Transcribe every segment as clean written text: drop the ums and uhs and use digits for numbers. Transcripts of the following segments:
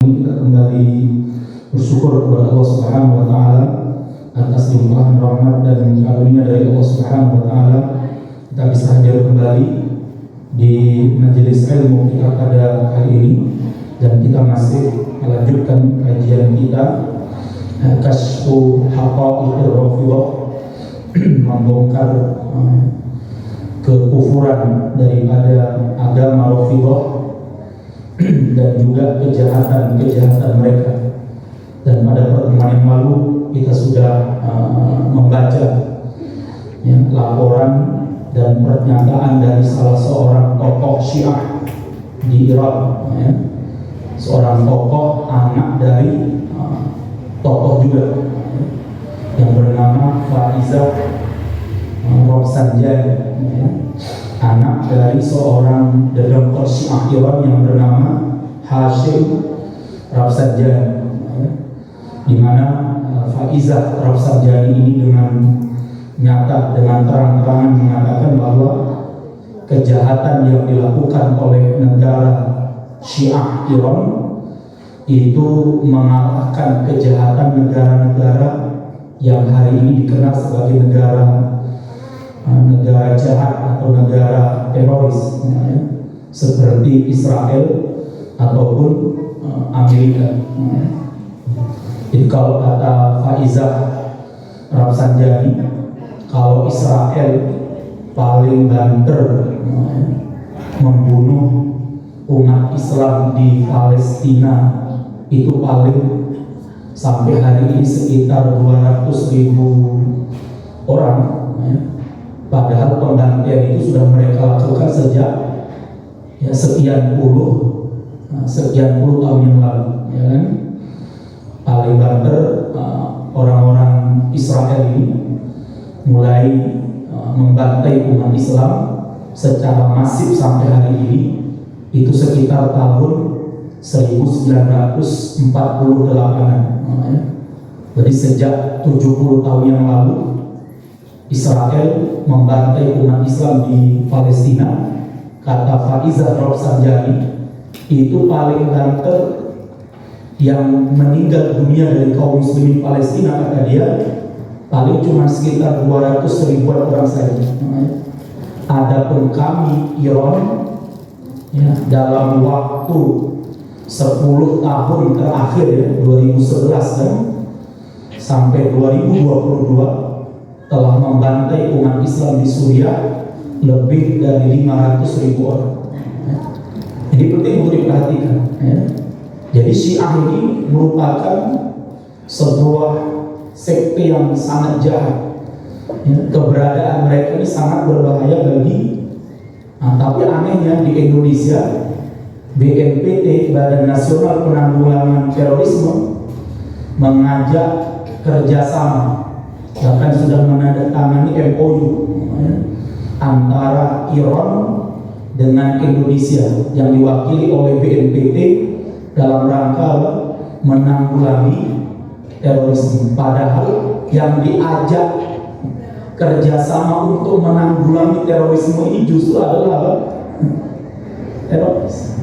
Kita kembali bersyukur kepada Allah Subhanahu wa taala atas limpahan rahmat dan karunia dari Allah Subhanahu wa taala. Kita bisa hadir kembali di majelis ilmu kita pada hari ini, dan kita masih melanjutkan kajian kita Kasyfu Haqa'iqir Rafidhah, membongkar kekufuran daripada agama Rafidhah dan juga kejahatan mereka. Dan pada pertemuan yang lalu kita sudah membaca laporan dan pernyataan dari salah seorang tokoh Syiah di Irak, seorang tokoh anak dari tokoh juga yang bernama Faizah Rafsanjani, anak dari seorang dedengkot Syiah Iran yang bernama Hashim Rafsanjani, di mana Faizah Rafsanjani ini dengan nyata, dengan terang-terangan mengatakan bahwa kejahatan yang dilakukan oleh negara Syiah Iran itu mengalahkan kejahatan negara-negara yang hari ini dikenal sebagai negara jahat atau negara teroris, seperti Israel ataupun Amerika. Jadi kalau kata Faizah Rafsanjani, kalau Israel paling banter membunuh umat Islam di Palestina, itu paling sampai hari ini sekitar 200.000 orang, padahal pembantaian itu sudah mereka lakukan sejak sekian puluh tahun yang lalu, ya kan? Paling banter orang-orang Israel ini mulai membantai umat Islam secara masif sampai hari ini itu sekitar tahun 1948-an. Jadi sejak 70 tahun yang lalu Israel membantai umat Islam di Palestina. Kata Faizah Rafsanjani, itu paling banter yang meninggal dunia dari kaum muslimin Palestina, kata dia, paling cuma sekitar 200.000 orang saja. Adapun kami Iran, dalam waktu 10 tahun terakhir, 2011 kan, sampai 2022 telah membantai umat Islam di Suriah lebih dari 500.000 orang. Jadi penting untuk diperhatikan. Jadi Syiah ini merupakan sebuah sekte yang sangat jahat. Keberadaan mereka ini sangat berbahaya bagi. Tapi anehnya di Indonesia, BNPT, Badan Nasional Penanggulangan Terorisme, mengajak kerjasama, bahkan sudah menandatangani MOU antara Iran dengan Indonesia yang diwakili oleh BNPT dalam rangka menanggulangi terorisme. Padahal yang diajak kerjasama untuk menanggulangi terorisme ini justru adalah teroris.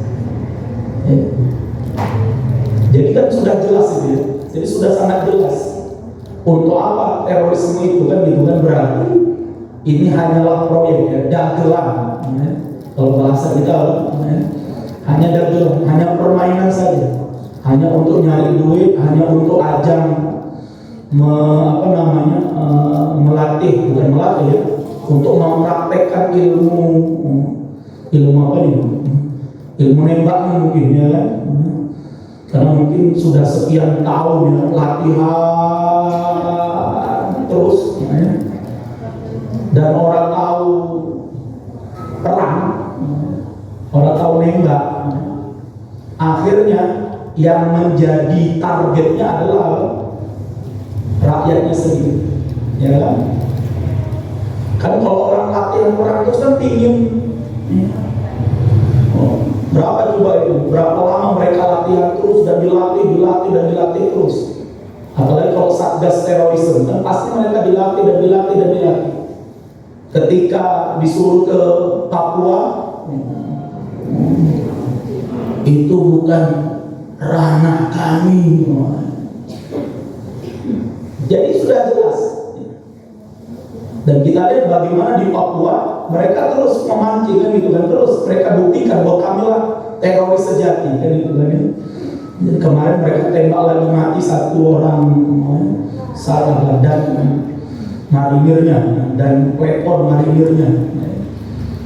Jadi kan sudah jelas itu ya. Jadi sudah sangat jelas untuk apa terorisme itu kan, berarti ini hanyalah proyek, dagelan. Kalau bahasa kita hanya dagelan, hanya permainan saja, hanya untuk nyari duit, hanya untuk ajang melatih, bukan melatih ya, untuk mempraktekkan ilmu apa ini? Ilmu nembaknya mungkin, ya kan? Karena mungkin sudah sekian tahun ya, latihan terus, dan orang tahu perang, orang tahu nembak. Akhirnya yang menjadi targetnya adalah rakyatnya sendiri, ya kan? Kan kalau orang latihan perang terus kan pingin, berapa coba itu? Berapa lama mereka latihan terus dan dilatih terus? Apalagi kalau Satgas terorisme kan pasti mereka dilatih. Ketika disuruh ke Papua, itu bukan ranah kami. Jadi sudah jelas. Dan kita lihat bagaimana di Papua mereka terus memancing kan gitu kan, terus mereka buktikan bahwa kamilah teroris sejati kan gitu kan. Dan kemarin mereka tembak lagi mati satu orang salah dan marinirnya dan pelopor marinirnya.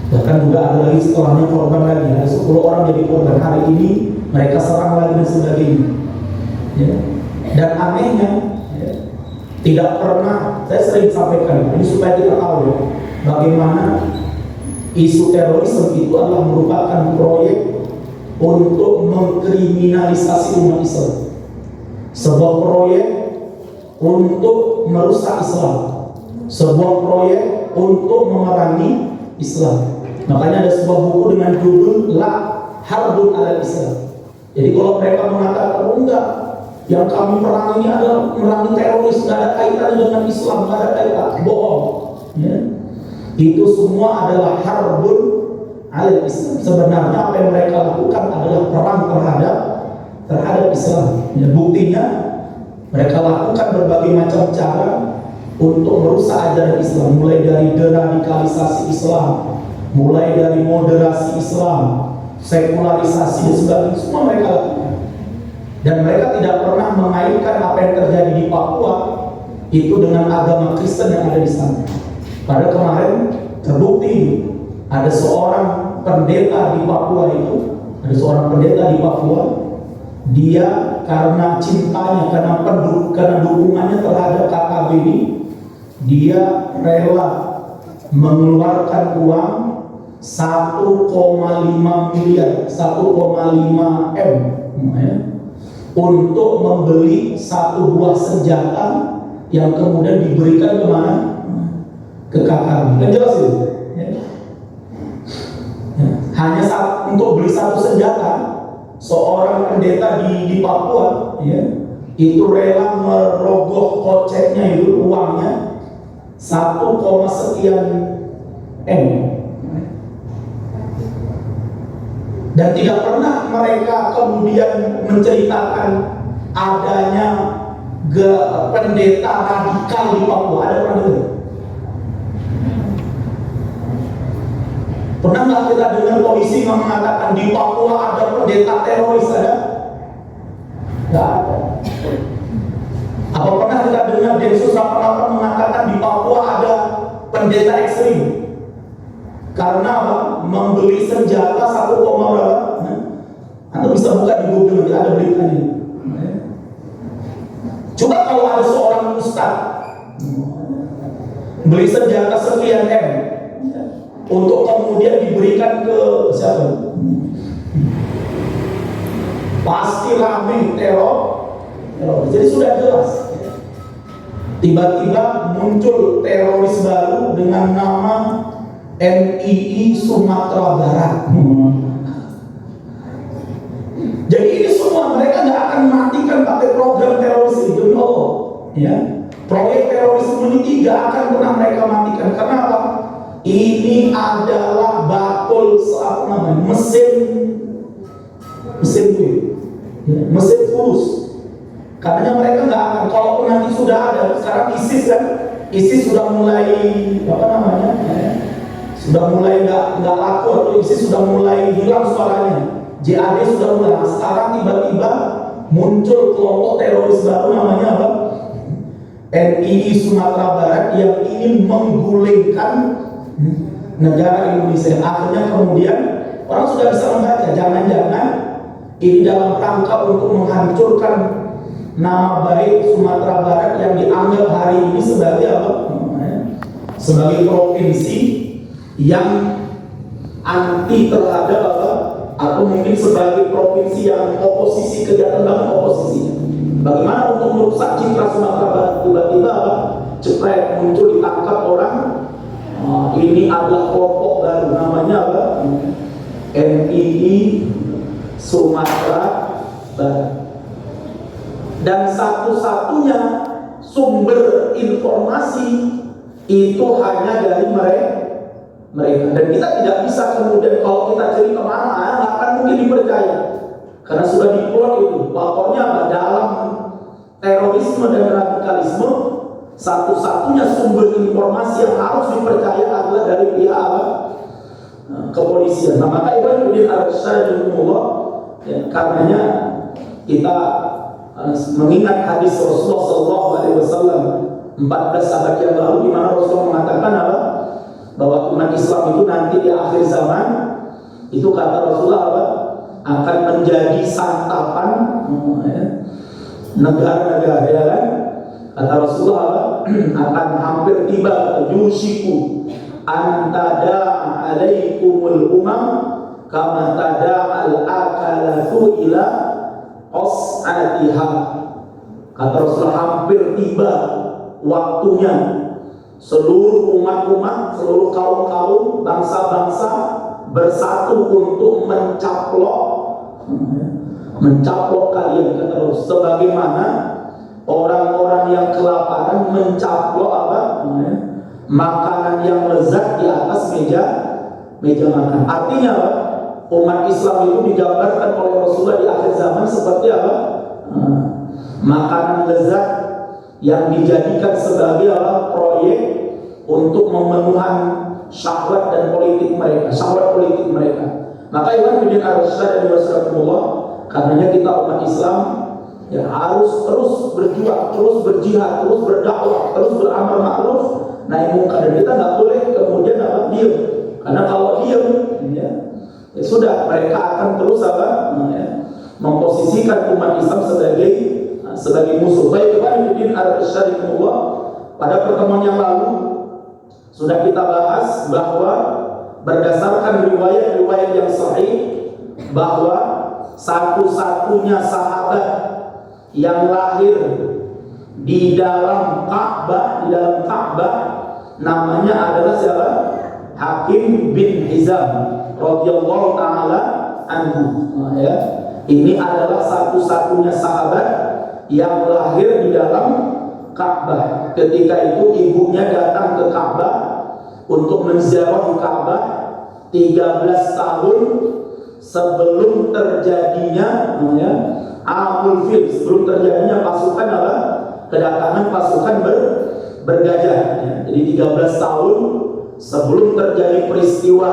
Bahkan juga ada lagi setelahnya korban lagi, ada 10 orang jadi korban. Hari ini mereka serang lagi dan sebagainya. Ya. Dan anehnya, ya, tidak pernah, saya sering sampaikan ini supaya kita tahu ya, bagaimana isu terorisme itu adalah merupakan proyek untuk mengkriminalisasi umat Islam. Sebuah proyek untuk merusak Islam, sebuah proyek untuk memerangi Islam. Makanya ada sebuah buku dengan judul La Harbun Alal Islam. Jadi kalau mereka mengatakan enggak, yang kami perang ini adalah memerangi teroris, nggak ada kaitannya dengan Islam, nggak ada kaitan, bohong. Ya. Itu semua adalah harbun alal Islam. Sebenarnya apa yang mereka lakukan adalah perang terhadap Islam. Ya, buktinya mereka lakukan berbagai macam cara untuk merusak ajaran Islam, mulai dari deradikalisasi Islam, mulai dari moderasi Islam, sekularisasi dan sebagainya, semua mereka lakukan. Dan mereka tidak pernah mengaitkan apa yang terjadi di Papua itu dengan agama Kristen yang ada di sana. Pada kemarin terbukti ada seorang pendeta di Papua dia karena cintanya, karena dukungannya terhadap KKB ini, dia rela mengeluarkan uang 1,5 miliar, 1,5 M ya, untuk membeli satu buah senjata yang kemudian diberikan kemana? Ke KKB. Kan jelas itu? Ya. Hanya untuk beli satu senjata, seorang pendeta di Papua, ya, itu rela merogoh koceknya itu uangnya 1, sekian M. Dan tidak pernah mereka kemudian menceritakan adanya pendeta radikal di Papua. Ada pernah dengar? Pernah nggak kita dengar polisi mengatakan di Papua ada pendeta teroris? Ada? Nggak ada. Apa pernah kita dengar Densus 88 mengatakan di Papua ada pendeta ekstrim? Karena apa? Membeli senjata 1, berapa? Anda bisa buka di Google, nanti ada beritanya. Coba kalau ada seorang ustaz beli senjata sekian M untuk kemudian diberikan ke siapa? Pasti rame teror. Jadi sudah jelas. Tiba-tiba muncul teroris baru dengan nama MII Sumatera Barat. Jadi ini semua mereka nggak akan matikan pakai program teroris itu, ya. Proyek terorisme ini tidak akan pernah mereka matikan. Kenapa? Ini adalah bakul mesin fulus. Katanya mereka nggak akan. Kalaupun nanti sudah ada, sekarang ISIS sudah mulai sudah mulai nggak laku, atau ISIS sudah mulai hilang suaranya. JAD sudah mulai. Sekarang tiba-tiba muncul kelompok teroris baru namanya apa? MII Sumatera Barat yang ingin menggulingkan negara Indonesia. Akhirnya kemudian orang sudah bisa membaca, jangan-jangan ini dalam rangka untuk menghancurkan nama baik Sumatera Barat yang dianggap hari ini sebagai apa? Sebagai provinsi yang anti terhadap apa? Atau mungkin sebagai provinsi yang oposisi, kelihatan banget oposisinya. Bagaimana untuk merusak citra Sumatera Barat? Tiba-tiba apa? Cepat muncul, ditangkap orang. Ini adalah kelompok baru, namanya apa? MII Sumatera Barat. Dan satu-satunya sumber informasi itu hanya dari mereka. Dan kita tidak bisa kemudian kalau kita cari kemana, nggak akan mungkin dipercaya. Karena sudah diplot itu. Pokoknya apa? Dalam terorisme dan radikalisme, satu-satunya sumber informasi yang harus dipercaya adalah dari pihak apa? Kepolisian. Nah, maka Ibnu Al-Syarihullah, ya, karenanya kita mengingat hadis Rasulullah SAW 14 abad yang lalu, di mana Rasulullah mengatakan apa? Bahwa umat Islam itu nanti di akhir zaman itu, kata Rasulullah apa? Akan menjadi santapan negara-negara, ya kan? Kata Rasulullah apa? Akan hampir tiba yushiku antada alaikumul umam kama tada al-akalatu ila qas'atiha. Kata Rasulullah, hampir tiba waktunya seluruh umat-umat, seluruh kaum-kaum, bangsa-bangsa bersatu untuk mencaplok kalian, kata Rasul, sebagaimana orang-orang yang kelaparan mencaplok apa? Makanan yang lezat di atas meja makan. Artinya apa? Umat Islam itu digambarkan oleh Rasulullah di akhir zaman seperti apa? Makanan lezat yang dijadikan sebagai apa? Proyek untuk memenuhan syahwat dan politik mereka, syahwat politik mereka. Maka Ibnu Al-Syarihullah, karenanya kita umat Islam ya harus terus berjuang, terus berjihad, terus berdakwah, terus beramal ma'ruf nahi munkar. Dan kita nggak boleh kemudian apa? Diam. Karena kalau diam, ya sudah, mereka akan terus apa? Memposisikan umat Islam sebagai musuh. Baik, Ibnu Al-Syarihullah, pada pertemuan yang lalu sudah kita bahas bahwa berdasarkan riwayat-riwayat yang sahih, bahwa satu-satunya sahabat yang lahir di dalam Ka'bah, namanya adalah siapa? Hakim bin Hizam radhiyallahu taala anhu. Ya. Ini adalah satu-satunya sahabat yang lahir di dalam Ka'bah. Ketika itu ibunya datang ke Ka'bah untuk menziarahi Ka'bah 13 tahun sebelum terjadinya Amul Fil, sebelum terjadinya pasukan apa? Kedatangan pasukan bergajah. Jadi 13 tahun sebelum terjadi peristiwa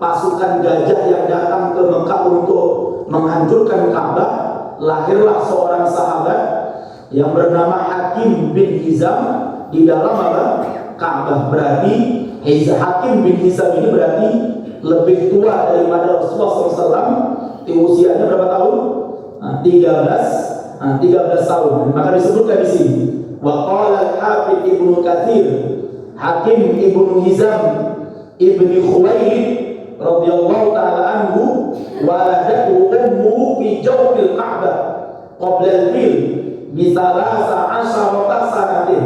pasukan gajah yang datang ke Mekah untuk menghancurkan Ka'bah, lahirlah seorang sahabat yang bernama Hakim bin Hizam di dalam apa? Ka'bah. Berarti Hakim bin Hizam ini berarti lebih tua daripada Rasulullah SAW. Usianya berapa tahun? 13 tahun. Maka disebutkan di sini. Wa qala al-Hafidz Ibnu Katsir, Hakim ibnu Hizam ibni Khuwailid radhiyallahu taala anhu waladatu ummu fi jawfil Ka'bah qabla al-fil bi 13 sanatin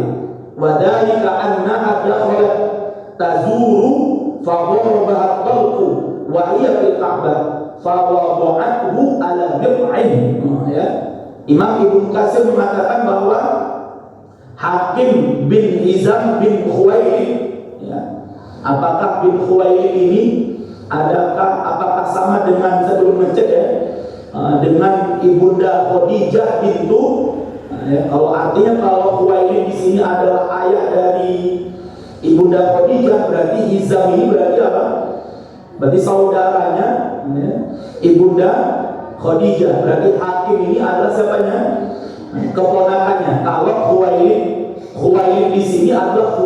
wa dhalika annaha dakhalat tazuru fa dharabaha talqu wa hiya fil Ka'bah fa wada'athu ala bid'in. Ya. Imam Ibnu Katsir mengatakan bahwa Hakim bin Hizam bin Khuwailid, ya, apakah bin Khuwailid ini apakah sama dengan, saya belum ngecek ya, dengan ibunda Khadijah bintu, ya, kalau artinya kalau Khuwailid di sini adalah ayah dari ibunda Khadijah, berarti Hizam ini berarti apa? Berarti saudaranya, ya, ibunda Khadijah. Berarti Hakim ini adalah siapanya? Keponakannya. Kalau Khuwailid di sini adalah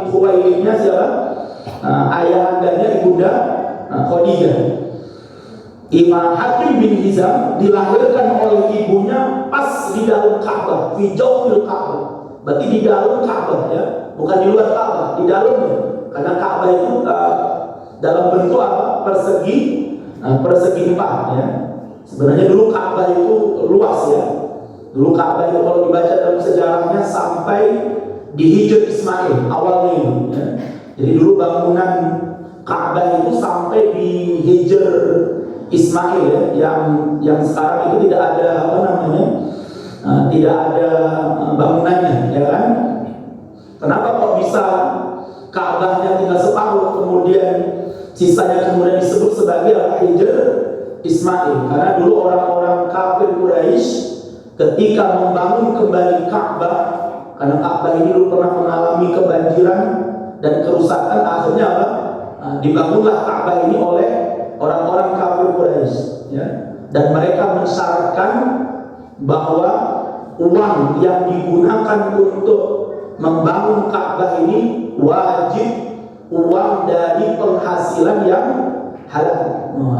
Khuwailidnya siapa? Ayahandanya ibunda Khadijah. Imam Hakim bin Hizam dilahirkan oleh ibunya pas di dalam Ka'bah, di jawfil Ka'bah. Berarti di dalam Ka'bah, ya, bukan di luar Ka'bah, di dalamnya. Karena Ka'bah itu dalam bentuk apa? Persegi 4, ya. Sebenarnya dulu Ka'bah itu luas, ya. Dulu Ka'bah itu kalau dibaca dalam sejarahnya sampai di Hijr Ismail awalnya itu, ya. Jadi dulu bangunan Ka'bah itu sampai di Hijr Ismail, ya, yang sekarang itu tidak ada apa namanya, tidak ada bangunannya, ya kan? Kenapa kok bisa Ka'bahnya tinggal separuh, kemudian sisanya kemudian disebut sebagai Hijr Ismail. Karena dulu orang-orang kafir Quraisy ketika membangun kembali Ka'bah, karena Ka'bah ini dulu pernah mengalami kebanjiran dan kerusakan, akhirnya apa? Dibangunlah Ka'bah ini oleh orang-orang kafir Quraisy, ya. Dan mereka mensyaratkan bahwa uang yang digunakan untuk membangun Ka'bah ini wajib uang dari penghasilan yang halal.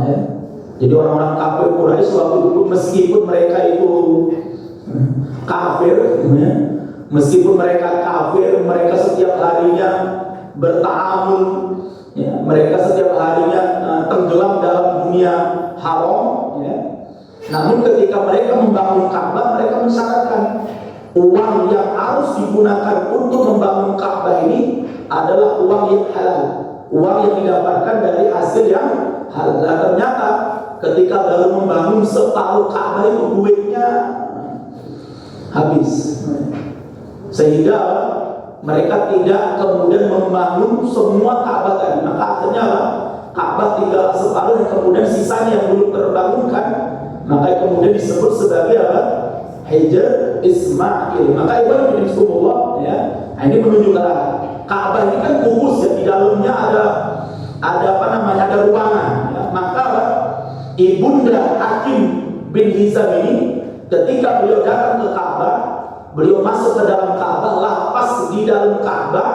Ya. Jadi orang-orang kafir Quraisy waktu itu meskipun mereka itu kafir, ya, meskipun mereka kafir, mereka setiap harinya bertaamul, ya, mereka setiap harinya tenggelam dalam dunia haram, ya. Namun ketika mereka membangun Ka'bah, mereka mensyaratkan uang yang harus digunakan untuk membangun Ka'bah ini adalah uang yang halal, uang yang didapatkan dari hasil yang halal. Dan ternyata ketika baru membangun separuh Ka'bah itu duitnya habis, sehingga mereka tidak kemudian membangun semua Ka'bah tadi. Maka akhirnya Ka'bah tinggal separuh dan kemudian sisanya yang belum terbangunkan, maka kemudian disebut sebagai apa? Hijr Ismail. Maka Ibrahim bin Ismail, ya, ini menunjukkan Ka'bah ini kan kubus, ya, di dalamnya ada apa namanya, ada ruangan, ya. Maka ibunda Hakim bin Hizam ini ketika beliau datang ke Ka'bah, beliau masuk ke dalam Ka'bah, lapas di dalam Ka'bah,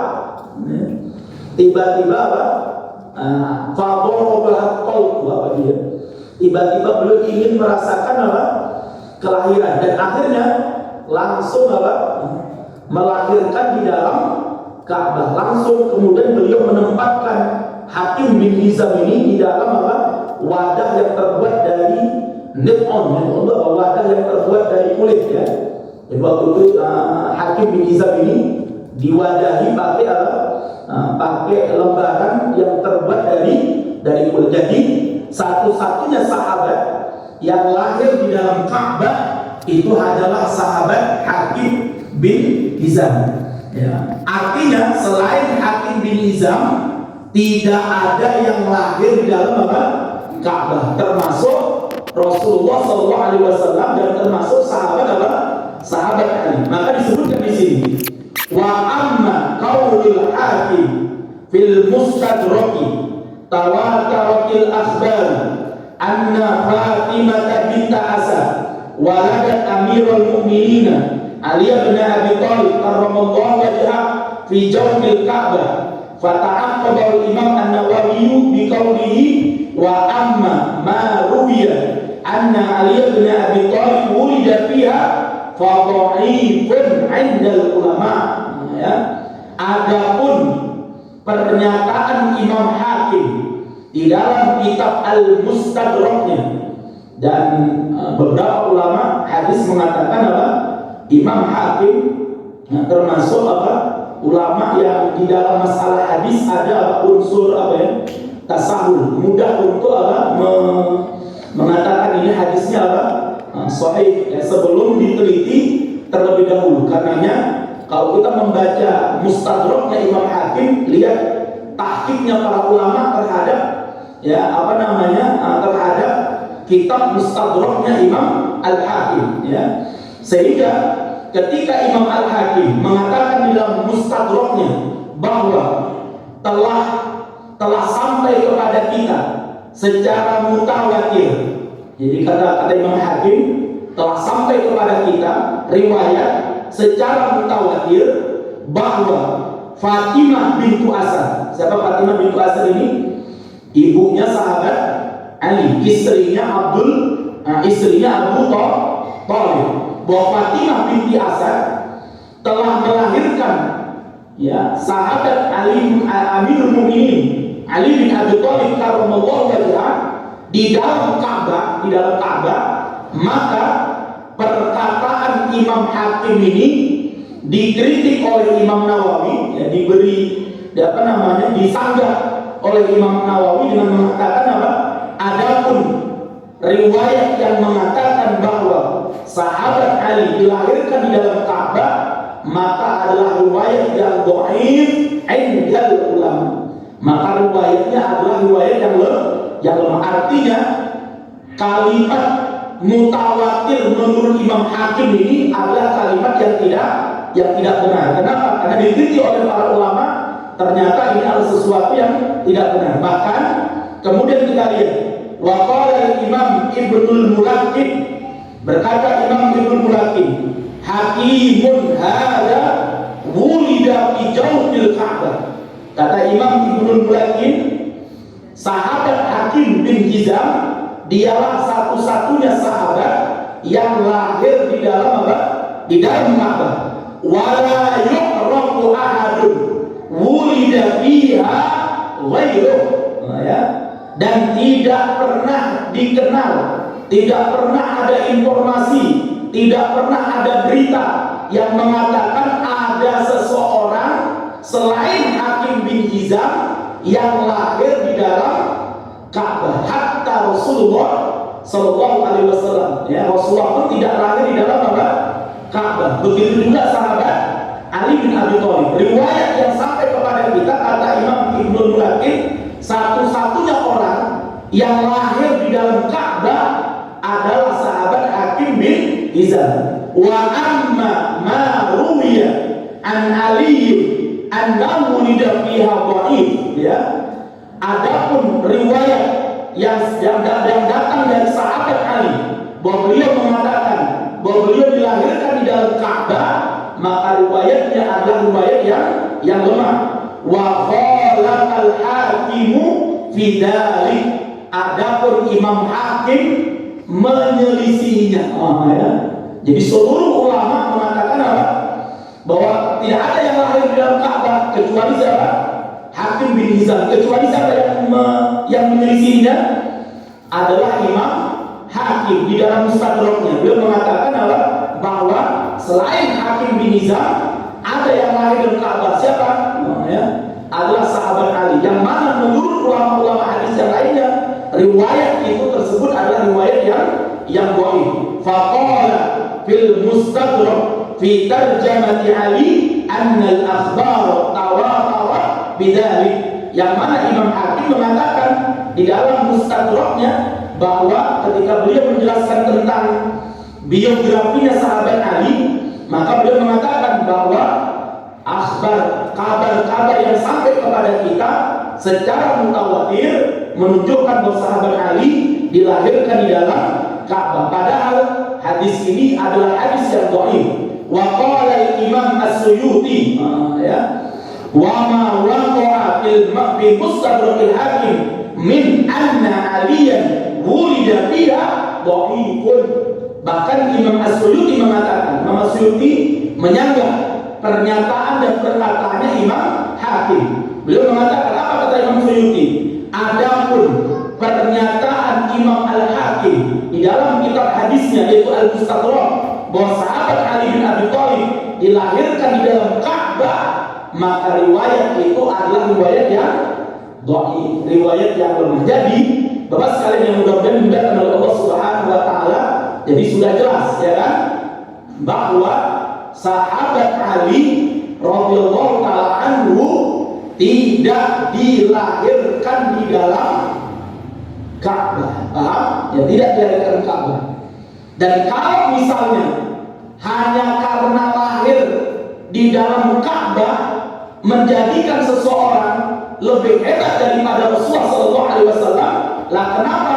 ya. Tiba-tiba apa? Tiba-tiba beliau ingin merasakan apa? Kelahiran, dan akhirnya langsung apa? Melahirkan di dalam Ka'bah. Langsung kemudian beliau menempatkan Hakim bin Hizam ini di dalam apa? Wadah yang terbuat dari nipon, wadah yang terbuat dari kulit, ya. Jadi waktu itu Hakim bin Hizam ini diwadahi pakai apa? Pakai lembaran yang terbuat dari kulit. Jadi satu-satunya sahabat yang lahir di dalam Ka'bah itu adalah sahabat Hakim bin Hizam, ya. Artinya selain Hakim bin Hizam tidak ada yang lahir di dalam apa? Ka'bah, termasuk Rasulullah SAW dan termasuk sahabat apa? Sahabat Ali. Maka disebutkan di sini, wa amma qaulul Hakim fil mustadraki tawataratil akhbar anna Fatimah binta Asad waladat Amirul Mukminin Ali bin Abi Thalib karramallahu wajhah fi jawfil Ka'bah. Fata'aqqaba al-Imam An-Nawawi bi qawlihi wa amma ma ruwiya anna Ali bin Abi Thalib wulida fiha fa dha'ifun 'inda al-ulama, ya. Adapun pernyataan Imam Hakim di dalam kitab Al-Mustadraknya, dan beberapa ulama hadis mengatakan apa? Imam Hakim, ya, termasuk apa? Ulama yang di dalam masalah hadis ada unsur apa, ya? Tasahul, mudah untuk apa? Mengatakan ini hadisnya apa? Sahih, ya, sebelum diteliti terlebih dahulu. Karenanya kalau kita membaca Mustadraknya Imam Hakim, lihat tahqiqnya para ulama terhadap, ya, apa namanya, terhadap kitab Mustadraknya Imam Al-Hakim, ya. Sehingga ketika Imam Al-Hakim mengatakan di dalam Mustadraknya bahwa telah sampai kepada kita secara mutawatir, jadi kata Imam Hakim, telah sampai kepada kita riwayat secara mutawatir bahwa Fatimah bintu Asad. Siapa Fatimah bintu Asad ini? Ibunya sahabat Ali, istrinya Abu Thalib. Bahwa Fatimah binti Asad telah melahirkan, ya, sahabat Amirul Mukminin Ali bin Abi Thalib karramallahu wajhah di dalam Ka'bah, maka perkataan Imam Hakim ini dikritik oleh Imam Nawawi, ya, disanggah oleh Imam Nawawi dengan mengatakan apa? Adapun riwayat yang mengatakan bahwa sahabat Ali dilahirkan di dalam Ka'bah, maka adalah riwayat yang dhaif indal ulama. Maka riwayatnya adalah riwayat yang lemah. Artinya kalimat mutawatir menurut Imam Hakim ini adalah kalimat yang tidak benar. Kenapa? Karena diteliti oleh para ulama, ternyata ini adalah sesuatu yang tidak benar. Bahkan kemudian kita lihat, wa qala Imam Ibnul Mulaqqin, berkata Imam Ibnul Mulaqqin, hakimun hada wulida fi jawfil Ka'bah. Kata Imam Ibnul Mulaqqin, sahabat Hakim bin Hizam dialah satu-satunya sahabat yang lahir di dalam apa? Di dalam Ka'bah. Wala yu'rafu ahadun wulida fiha ghairuh. Ya. Dan tidak pernah dikenal, tidak pernah ada informasi, tidak pernah ada berita yang mengatakan ada seseorang selain Hakim bin Hizam yang lahir di dalam Ka'bah. Hatta Rasulullah Sallallahu Alaihi Wasallam, ya, Rasulullah pun tidak lahir di dalam apa? Ka'bah. Begitu juga sahabat Ali bin Abi Thalib. Riwayat yang sampai kepada kita, kata Imam Ibnul Mulaqqin, satu-satunya orang yang lahir di dalam Ka'bah adalah sahabat Hakim bin Hizam. Wa amma ma ruwiya an Ali annahu wulida fiha dhaif, ya. Adapun riwayat yang datang dari sahabat Ali bahwa beliau mengatakan bahwa beliau dilahirkan di dalam Ka'bah, maka riwayatnya adalah riwayat yang lemah. Wa khalaqal hakimu fi dzalik. Adapun Imam Hakim menyelisihinya. Ya. Jadi seluruh ulama mengatakan apa? Bahwa tidak ada yang lahir di dalam Ka'bah kecuali siapa? Hakim bin Hizam. Kecuali siapa yang menyelisihinya? Adalah Imam Hakim di dalam Mustadraknya. Beliau mengatakan apa? Bahwa selain Hakim bin Hizam ada yang lahir di Ka'bah. Siapa? Ya, adalah sahabat Ali. Yang mana menurut ulama-ulama hadis yang lainnya, riwayat itu tersebut adalah riwayat yang dhaif. Faqala fil Mustadrak fi tarjamati Ali anna al-akhbar tawatarat bidzalik. Yang mana Imam Hakim mengatakan di dalam Mustadraknya bahwa ketika beliau menjelaskan tentang biografinya sahabat Ali, maka beliau mengatakan bahwa kabar-kabar yang sampai kepada kita secara mutawatir menunjukkan bahwa sahabat Ali dilahirkan di dalam Ka'bah. Padahal hadis ini adalah hadis yang dhaif. Wa qala Imam As-Suyuti, ya, wa ma waqa'a fil Mustadrakil Hakim min anna aliyan wulida fiha dhaifun. Bahkan Imam As-Suyuti mengatakan, Imam As-Suyuti menyanggah pernyataan dan perkataannya Imam Hakim. Beliau mengatakan, apa kata Imam Suyuti? Adapun pernyataan Imam Al-Hakim di dalam kitab hadisnya yaitu Al-Mustadrak bahwa sahabat Ali bin Abi Thalib dilahirkan di dalam Ka'bah, maka riwayat itu adalah riwayat yang dhaif, riwayat yang lemah. Jadi, Bapak sekalian yang mudah-mudahan dimuliakan oleh Allah Subhanahu wa taala, jadi sudah jelas ya kan bahwa sahabat Ali radhiyallahu taala anhu tidak dilahirkan di dalam Ka'bah. Paham? Ya, tidak dilahirkan di Ka'bah. Dan kalau misalnya hanya karena lahir di dalam Ka'bah menjadikan seseorang lebih hebat daripada Rasulullah sallallahu alaihi wasallam, lah kenapa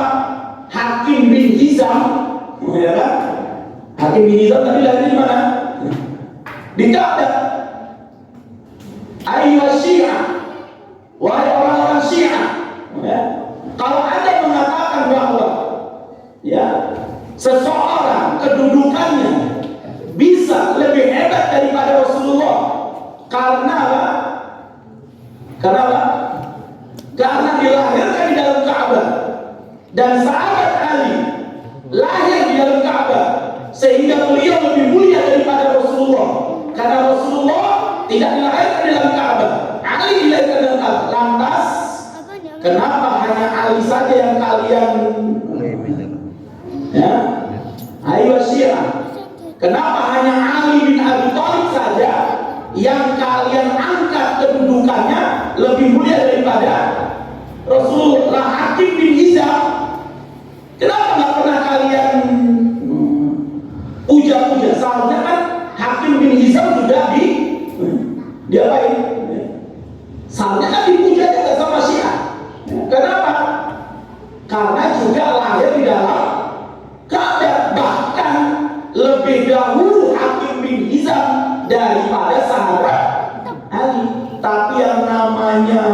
Hakim bin Hizam, ya kan? Hakim bin Hizam tadi lahir di mana? Di Ka'bah. Ayyuhas Syiah, wahai orang-orang Syiah, ya. Kalau Anda mengatakan bahwa ya seseorang kedudukannya bisa lebih hebat daripada Rasulullah karena apa? Karena dilahirkan di dalam Ka'bah dan sahabat Ali lahir di dalam Ka'bah sehingga beliau lebih mulia daripada Rasulullah karena Rasulullah tidak dilahirkan di dalam Ka'bah, Ali dilahirkan di dalam Ka'bah. Lantas kenapa hanya Ali saja yang kalian ya? Ayo Syiah, kenapa hanya Ali bin Abi Thalib saja yang kalian angkat kedudukannya lebih mulia daripada Rasulullah? Hakim bin Hizam kenapa nggak lebih dahulu Hakim bin Hizam daripada sahabat Ali. Tapi yang namanya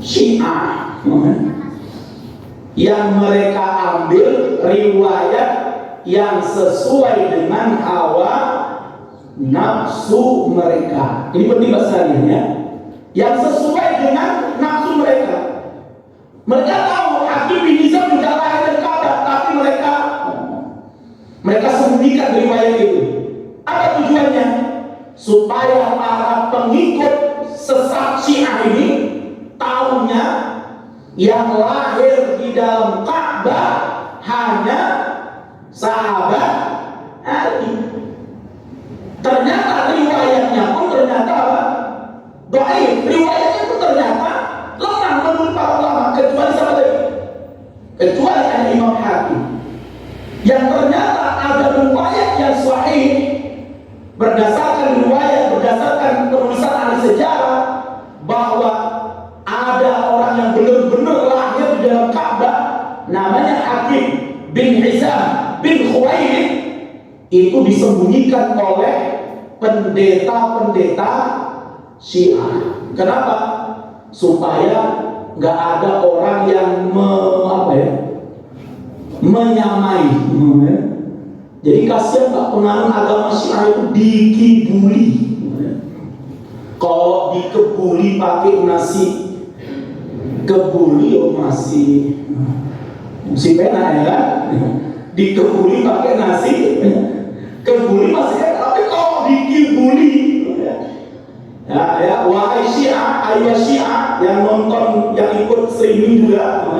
Syiah yang mereka ambil riwayat yang sesuai dengan hawa nafsu mereka. Ini penting sekali ya. Yang sesuai dengan nafsu mereka. Mereka tahu Hakim bin Hizam juga lahir dari Ka'bah, tapi mereka sembunyikan riwayat itu. Apa tujuannya? Supaya para pengikut sesat Syiah ini tahunya yang lahir di dalam Ka'bah hanya sahabat Ali. Ternyata riwayatnya pun ternyata dhaif. Riwayatnya pun ternyata lemah menurut para ulama, kecuali siapa tadi? Kecuali Imam Hakim. Yang ternyata ada riwayat yang sahih berdasarkan penulisan ahli sejarah bahwa ada orang yang benar-benar lahir di dalam Ka'bah namanya Hakim bin Hizam bin Khuwailid, itu disembunyikan oleh pendeta-pendeta Syiah. Kenapa? Supaya nggak ada orang yang menyamai. Jadi kasihan Pak, penganut agama Syiah itu dikibuli. Kalau dikebuli pakai nasi kebuli masih pena ya kan? Dikebuli pakai nasi kebuli masih enak, tapi kalau dikibuli ya wahai Syiah, ayo Syiah yang nonton, yang ikut streaming juga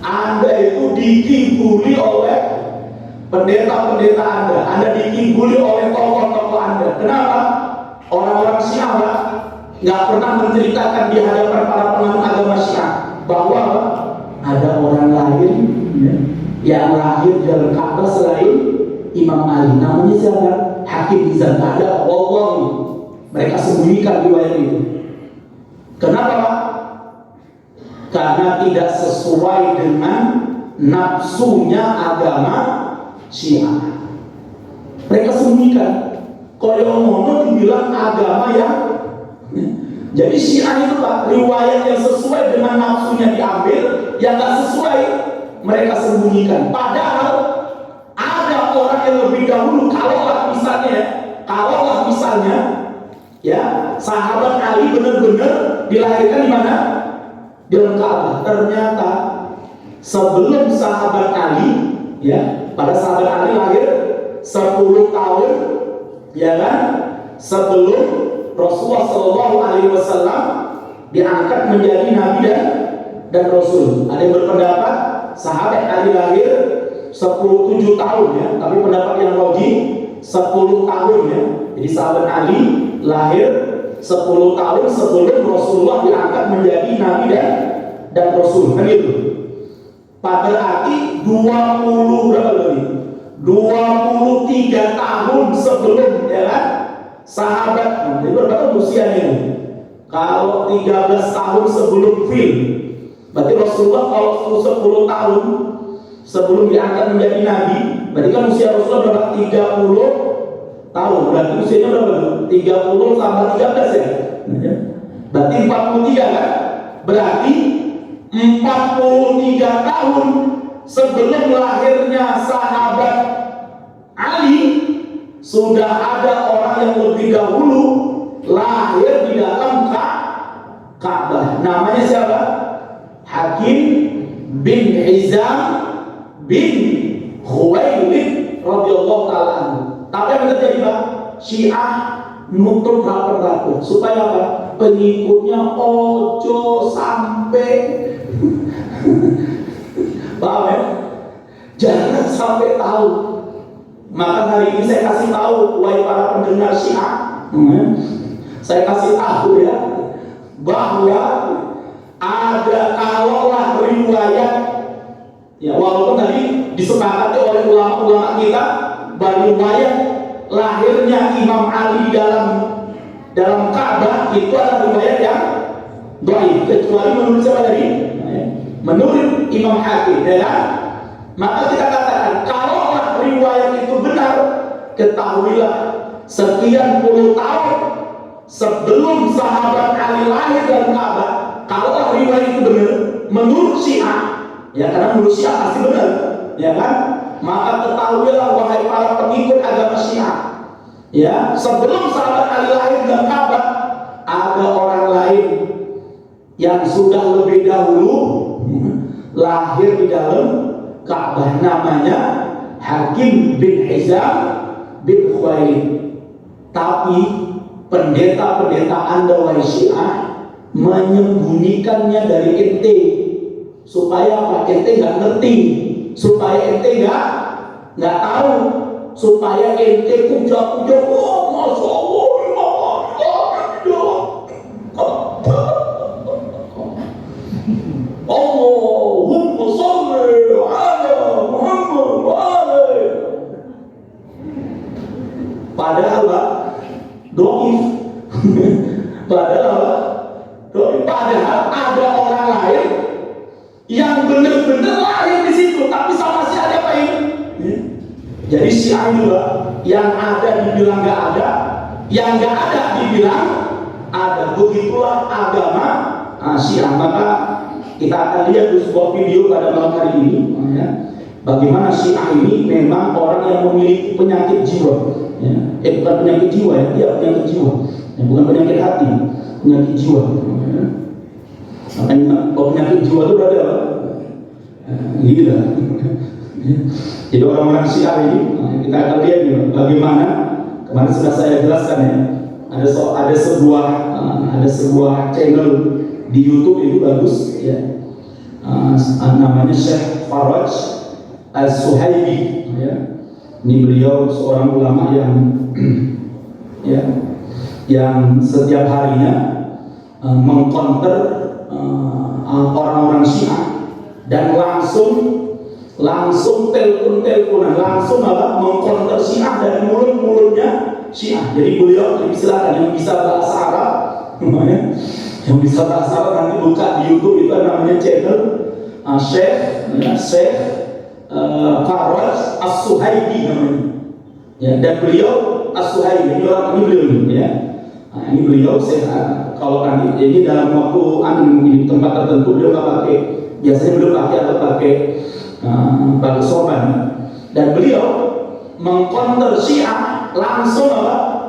Anda itu dikibuli oleh pendeta-pendeta Anda dikibuli oleh tokoh-tokoh Anda. Kenapa? Orang-orang Syiah nggak pernah menceritakan di hadapan para penganut agama Syiah bahwa ada orang lain yang lahir dalam Ka'bah selain Imam Ali. Namanya siapa? Hakim Hizam. Ada, wallahi. Mereka sembunyikan riwayat itu. Kenapa Pak? Karena tidak sesuai dengan nafsunya agama Syiah. Mereka sembunyikan. Kalau ngono dibilang agama yang jadi Syiah itu Pak, riwayat yang sesuai dengan nafsunya diambil, yang nggak sesuai mereka sembunyikan. Padahal ada orang yang lebih dahulu, kalaulah misalnya ya sahabat Ali benar-benar dilahirkan di mana? Di dalam Ka'bah. Ternyata sebelum sahabat Ali, ya, pada sahabat Ali lahir 10 tahun, ya kan? Sebelum Rasulullah Shallallahu Alaihi Wasallam diangkat menjadi Nabi dan Rasul. Ada yang berpendapat sahabat Ali lahir 7 tahun ya, tapi pendapat yang rajih 10 tahun ya. Jadi sahabat Ali lahir 10 tahun sebelum Rasulullah diangkat menjadi Nabi dan Rasul. Kan gitu. Berarti 20 berapa tadi? 23 tahun sebelum, ya kan? Sahabat, jadi berapa usianya ini? Kalau 13 tahun sebelum film, berarti Rasulullah kalau 10 tahun sebelum diangkat menjadi Nabi, berarti kan usia Rasulullah berapa? 30 tahun. Berarti usianya berapa? 30 tambah 13 ya? Berarti 43 kan? Berarti 43 tahun sebelum lahirnya sahabat Ali, sudah ada orang yang lebih dahulu lahir di dalam Ka'bah. Namanya siapa? Hakim bin Hizam bin Khuwailid radhiyallahu ta'ala anhu. Tapi yang terjadi Pak, Syiah nutup rapat-rapat supaya apa? Pengikutnya ojo sampai paham ya? Jangan sampai tahu. Maka hari ini saya kasih tahu, wahai para pendengar Syiah, saya kasih tahu ya, bahwa ada kalaulah riwayat, ya walaupun tadi disepakati oleh ulama-ulama kita, bahwa riwayat lahirnya Imam Ali dalam Ka'bah itu adalah riwayat yang dhaif, kecuali menurut siapa tadi? Menurut Imam Hakim, ya kan? Maka kita katakan kalaulah riwayat itu benar, ketahuilah sekian puluh tahun sebelum sahabat Ali lahir dan Ka'bah, kalau riwayat itu benar menurut Syiah, ya karena menurut Syiah pasti benar, ya kan? Maka ketahuilah wahai para pengikut agama Syiah, ya sebelum sahabat Ali lahir dan Ka'bah ada orang lain yang sudah lebih dahulu lahir di dalam Ka'bah, namanya Hakim bin Hizam bin Khuwailid. Tapi pendeta-pendeta Anda wahai Syiah menyembunyikannya dari ente, supaya apa? Ente nggak ngerti, supaya ente nggak tahu, supaya ente puja-puja, oh masya Allah, Allahumma sholli ala Muhammad wa alihi. Padahal Pak, doif. Padahal ada orang lain yang benar-benar lahir di situ, tapi sama si ada apa ini? Jadi Syiah juga yang ada dibilang nggak ada, yang nggak ada dibilang ada. Begitulah agama Syiah. Maka kita akan lihat di sebuah video pada malam hari ini, ya, bagaimana Syiah ini memang orang yang memiliki penyakit jiwa, ya. Bukan penyakit jiwa, ya, dia penyakit jiwa, ya, bukan penyakit hati, penyakit jiwa. Ya. Makanya penyakit jiwa itu berada apa? Gila. Jadi orang-orang Syiah ini, kita akan lihat nih, bagaimana kemarin sudah saya jelaskan, ya, ada sebuah channel di YouTube itu bagus, ya, namanya Syekh Faraj Al-Suhaimi, ya. Ini beliau seorang ulama yang ya, yang setiap harinya mengcounter orang-orang Syiah, dan langsung telepon-teleponan, langsung mengcounter Syiah dari mulutnya Syiah. Jadi beliau silakan yang bisa bahasa Arab, yang bisa bahasa Arab nanti buka di YouTube, itu namanya channel Syekh Faraj As-Suhaimi namanya, ya. Dan beliau As-Suhaimi ini orang ini beliau ini, ya. Nah, ini beliau kalau nanti ini dalam waktu di tempat tertentu beliau nggak pakai, biasanya beliau pakai sorban, dan beliau mengcounter Syiah langsung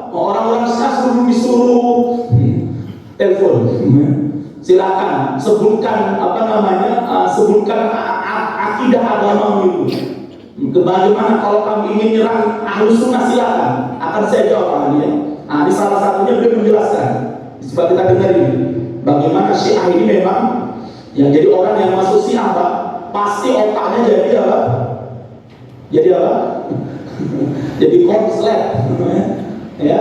orang-orang Syiah disuruh telepon, silakan sebutkan sebutkan akidah agamamu itu. Bagaimana kalau kamu ingin nyerang Ahlus Sunnah, silakan, akan saya jawab, ya. Nah, ini salah satunya beliau menjelaskan. Coba kita dengar ini, bagaimana Syiah ini memang, ya, jadi orang yang masuk Syiah pasti otaknya jadi apa? Jadi konslet, ya.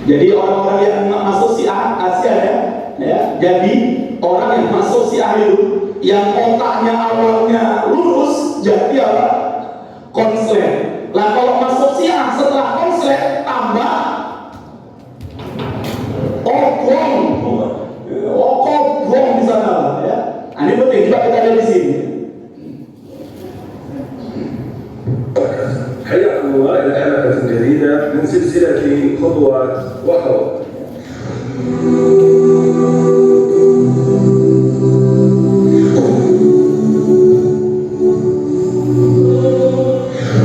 Jadi orang-orang yang masuk Syiah, ya. Jadi orang yang masuk Syiah itu yang otaknya awalnya lurus jadi apa? Konslet. Lah kalau masuk Syiah setelah konslet tambah obrong di sana, ya. Nah, ini penting juga kita lihat di sini. حياكم الله إلى حلقة جديدة من سلسلة خطوات وخطوات.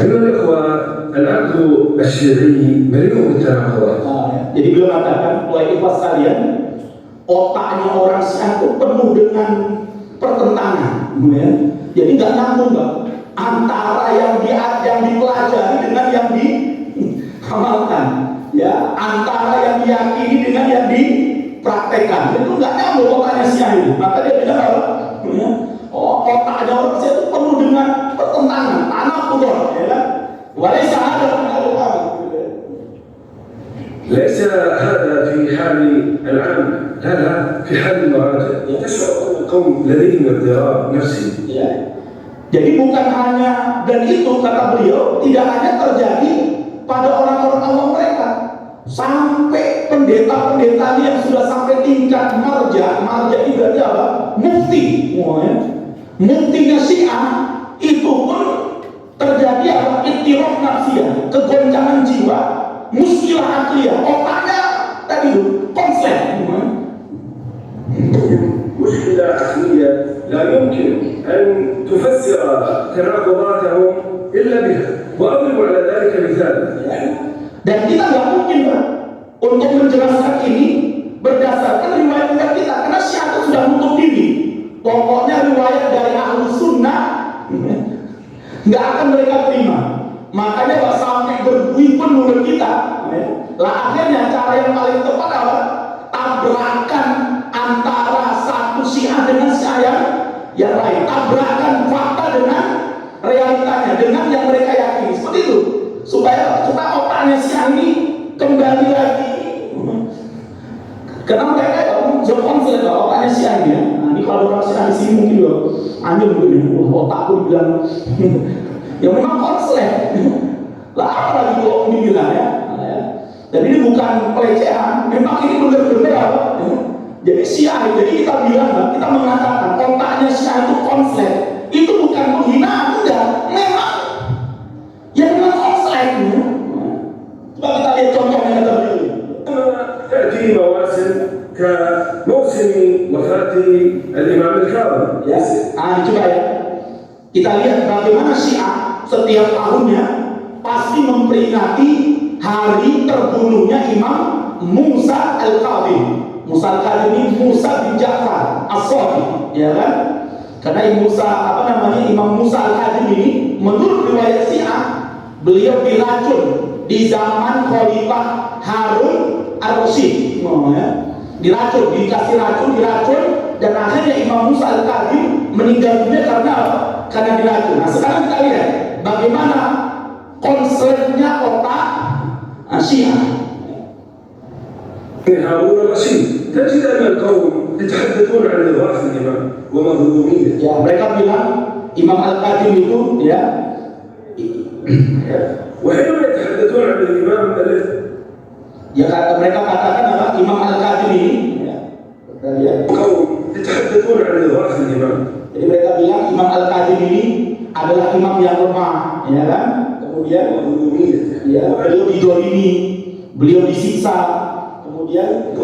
أيها الأخوة، العقل الشيعي مليء بالتناقضات. Jadi beliau mengatakan, wahai ikhwas sekalian, otaknya orang Syiah itu penuh dengan pertentangan, ya. Jadi nggak nyambung, Bang, antara yang dipelajari dengan yang diamalkan, ya, antara yang diyakini dengan yang dipraktekkan. Itu nggak nyambung otaknya Syiah itu. Maka dia bilang apa? Ya, otaknya orang Syiah itu penuh dengan pertentangan, tanaqud, ya kan? Walaysa hadza min al-hal. ليس هذا في حال العام، هذا في حال المراجع. تشعر أن القوم لديهم اضطراب نفسي. Jadi bukan hanya, dan itu kata beliau tidak hanya terjadi pada orang-orang awam mereka, sampai pendeta-pendeta yang sudah sampai tingkat marja itu berarti apa? Mufti, muftinya Syiah itu pun terjadi apa? Ittiraf muskilah akliyah, otaknya tadi itu konslet. مشكلة عقلية لا يمكن أن تفسر تناقضاتهم إلا بها، وأضرب على ذلك مثالا. Dan kita nggak mungkin Pak untuk menjelaskan ini berdasarkan riwayat-riwayat kita, karena Syiah itu sudah menutup diri. Pokoknya riwayat dari ahlu sunnah nggak akan mereka terima. Makanya Pak sampai berbuih pun mulut kita. Lah akhirnya cara yang paling tepat apa? Tabrakan antara satu Syiah dengan Syiah yang lain. Tabrakan fakta dengan realitanya, dengan yang mereka yakini. Seperti itu. Supaya otaknya Syiah ini kembali lagi. Karena mereka itu konslet otaknya Syiah ini. Nah, ini kalau orang Syiah di sini mungkin loh, anjir begini, otakku bilang, ya memang konslet. Lah apa lagi kalau dibilang ya? Dan ini bukan pelecehan, memang ini benar-benar apa? Jadi Syiah, jadi kita bilang, kita mengatakan otaknya Syiah itu konslet. Itu bukan penghinaan, enggak. Memang, ya memang konslet. Coba kita lihat contohnya tadi. تأتي مواسم كموسم وفاة الإمام الكاظم. Coba ya. Kita lihat bagaimana Syiah setiap tahunnya pasti memperingati hari terbunuhnya Imam Musa Al-Kadhim. Musa Al-Kadhim ini Musa bin Ja'far As-Shadiq, ya kan? Karena Imam Musa Al-Kadhim ini menurut riwayat Syiah beliau diracun di zaman Khalifah Harun Ar-Rasyid. Diracun, dikasih racun, diracun, dan akhirnya Imam Musa Al-Kadhim meninggal dunia karena apa? Karena diracun. Nah sekarang kita lihat bagaimana konsepnya otak Syiah. هارون الرشيد تجد أن القوم يتحدثون عن إضعاف الإمام ومظلوميته. Ya, mereka bilang Imam Al-Kadhim itu ya. وحينما يتحدثون عن الإمام الذي mereka katakan apa? Imam Al-Kadhim ini ya. القوم يتحدثون عن إضعاف الإمام. Jadi mereka bilang Imam Al-Kadhim ini adalah imam yang lemah, ya kan? Kemudian ya, beliau didolimi, beliau disiksa, kemudian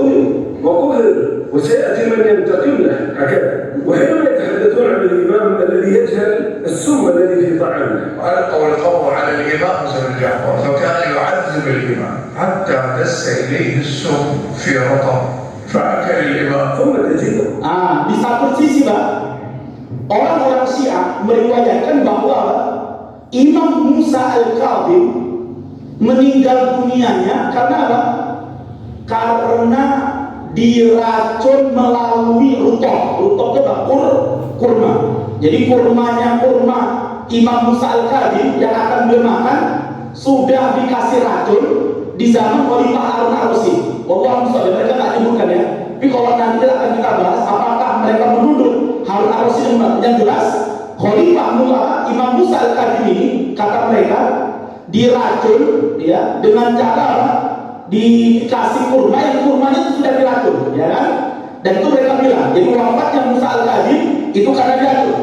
وقهر وسيأتي من ينتقم له هكذا. وحينما يتحدثون عن الإمام الذي يجهل السم الذي في طعامه. وألقوا القول على الإمام موسى بن جعفر فكان يعذب الإمام حتى دس إليه السم في رطب فأكل الإمام ثم تجده. Di satu sisi Pak, orang-orang Syiah meriwayatkan bahwa Imam Musa Al-Kadhim meninggal dunianya karena apa? Karena diracun melalui rutob. Rutob itu apa? Kurma. Jadi kurma Imam Musa Al-Kadhim yang akan dia makan sudah dikasih racun di zaman Khalifah Harun Ar-Rasyid. Wallahu a'lam, mereka nggak nyebutkan ya. Tapi kalau nanti akan kita bahas apakah mereka menuduh Harun Ar-Rasyid yang jelas Khalifah Imam Musa Al-Kadhim ini kata mereka diracun ya dengan cara dikasih kurma, yang kurmanya itu sudah diracun, ya kan? Dan itu mereka bilang, jadi wafatnya Musa Al-Kadhim itu karena diracun.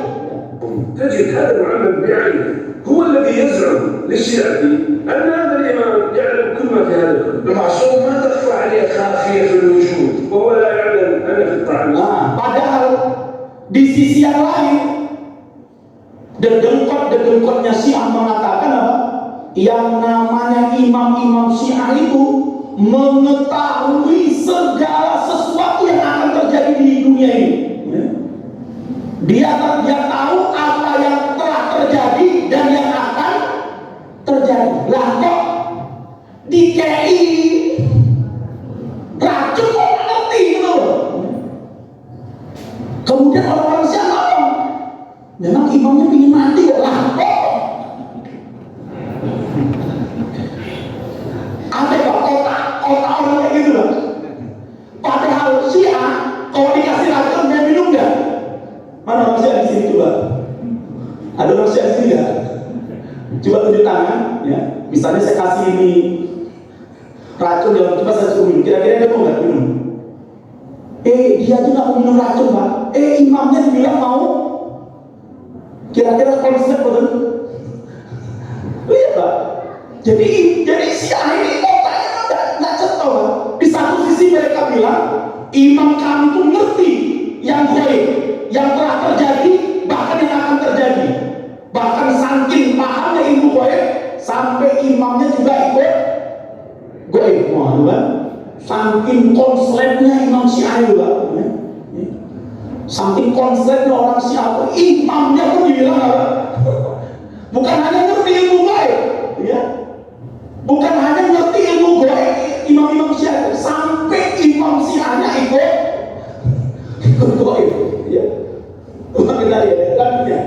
تجد هذا المعلم بعينه هو الذي يزعم للشيعة أن هذا الإمام يعلم كل ما في هذا الكتب. المعصوم ما تخفى عليه خافية في الوجود وهو لا يعلم أن في الطعام. Padahal di sisi yang lain, dedengkot-dedengkotnya Syiah mengatakan apa? Yang namanya imam-imam Syiah itu mengetahui segala sesuatu yang akan terjadi di dunia ini. Dia tahu apa yang telah terjadi dan yang akan terjadi. Lah kok di KI racun kok ngerti gitu. Kemudian orang-orang Syiah ngomong, memang imamnya ingin mati kok. Lah kok ada kok otak orang kayak gitu loh. Padahal Syiah kalau dikasih racun dia minum nggak? Mana orang Syiah di sini coba? Ada orang Syiah di sini nggak? Coba tunjuk tangan, ya. Misalnya saya kasih ini racun dalam, coba saya suruh minum. Kira-kira dia mau nggak minum? Dia juga mau minum racun Pak. Imamnya bilang mau. Kira-kira konsep betul? Lihat Pak. Jadi Syiah ini otaknya imam kami itu ngerti yang gaib, yang telah terjadi, bahkan yang akan terjadi. Bahkan saking pahamnya ilmu gaib, sampai imamnya juga ikut gaib. Wah, kan? Saking konsletnya Imam Syiah juga. Saking konsletnya orang Syiah, imamnya pun dibilang apa? Bukan hanya ngerti ilmu gaib, ya. Bukan hanya ngerti ilmu gaib, imam-imam Syiah, sampai imam Syiahnya ikut gaib, ya. Bukan kita lihat lagunya.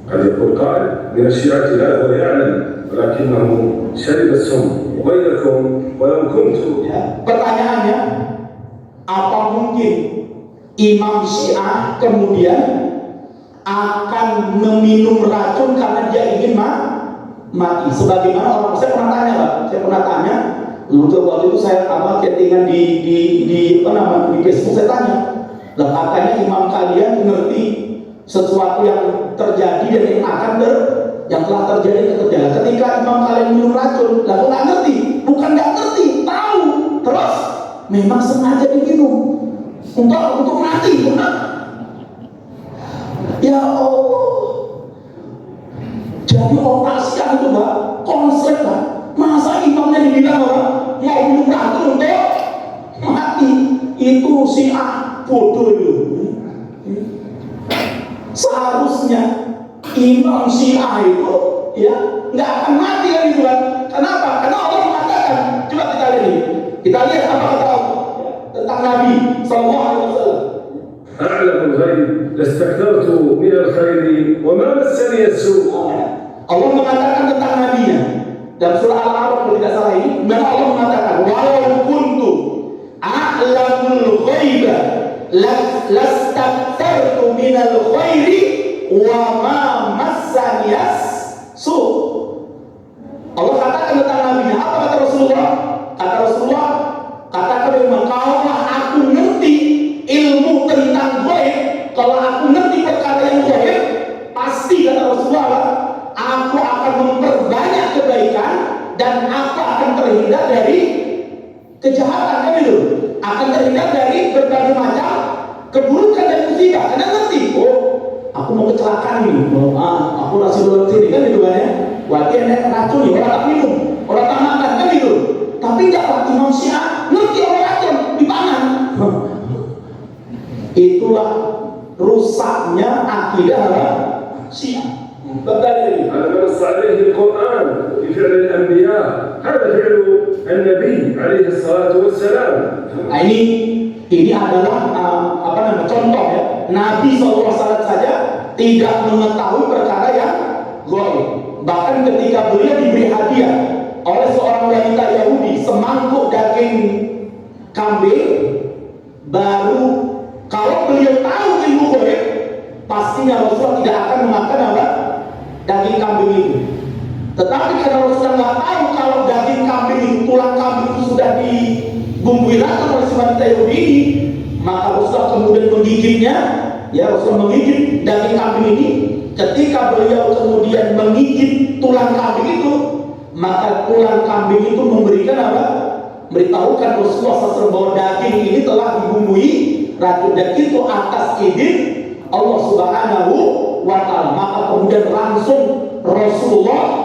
قد يقول قائل من الشيعة لا هو يعلم ولكنه شرب السم ويلكم ولو كنت. Ya, pertanyaannya, apa mungkin imam Syiah kemudian akan meminum racun karena dia ingin mati? Sebagaimana orang, saya pernah tanya, Pak. Saya pernah tanya, untuk waktu itu saya chattingan di Facebook, saya tanya, lah katanya imam kalian ngerti sesuatu yang terjadi dan yang telah terjadi. Ketika imam kalian minum racun, lah kok nggak ngerti? Bukan nggak ngerti, tahu. Terus memang sengaja diminum untuk mati, benar? Ya Allah. Jadi otak Syiah itu, Pak, konslet, Pak. Masa imamnya dibilang orang mau minum racun untuk mati? Itu Syiah bodoh itu. Seharusnya imam Syiah itu ya nggak akan mati kan itu kan? Kenapa? Karena Allah mengatakan, coba kita lihat ini. Kita lihat apa kata Allah tentang Nabi Sallallahu Alaihi Wasallam. أعلم الغيب لاستكثرت من الخير وما مسني السوء. Allah mengatakan tentang Nabi-Nya dalam surah Al-A'raf kalau tidak salah ini, dan Allah mengatakan, walau kuntu a'lamul ghaiba lastakthartu minal khairi wa ma massaniyas su. Allah katakan tentang Nabi-Nya, apa kata Rasulullah? Kata Rasulullah, katakan memang kalaulah aku ngerti ilmu tentang gaib, kalau aku ngerti perkara yang gaib, pasti kata Rasulullah, aku akan memperbanyak kebaikan dan aku akan terhindar dari kejahatan, kan itu, akan terhindar dari berbagai macam keburukan dan musibah. Karena ngerti, oh, aku mau kecelakaan ini, aku nasi dulu sini, kan itu kan ya. Wah, dia naik racun nih, orang tak minum, orang tak makan, kan itu. Tapi enggak, Pak, imam Syiah ngerti orang racun dipangan. Itulah rusaknya akidah Syiah. هذا ما نص عليه القرآن في فعل الأنبياء، هذا فعل النبي عليه الصلاة والسلام. Ini adalah contoh ya. Nabi SAW saja tidak mengetahui perkara yang gaib. Bahkan ketika beliau diberi hadiah oleh seorang wanita Yahudi semangkuk daging kambing, baru kalau beliau tahu ilmu gaib, pastinya Rasulullah tidak akan memakan daging kambing itu. Tetapi karena Rasulullah nggak tahu kalau daging kambing itu, tulang kambing itu sudah dibumbui racun oleh si wanita Yahudi ini, maka Rasulullah kemudian menggigitnya. Ya, Rasulullah menggigit daging kambing ini. Ketika beliau kemudian menggigit tulang kambing itu, maka tulang kambing itu memberikan memberitahukan Rasulullah SAW bahwa daging ini telah dibumbui racun, dan itu atas izin Allah Subhanahu wa Ta'ala. Maka kemudian langsung Rasulullah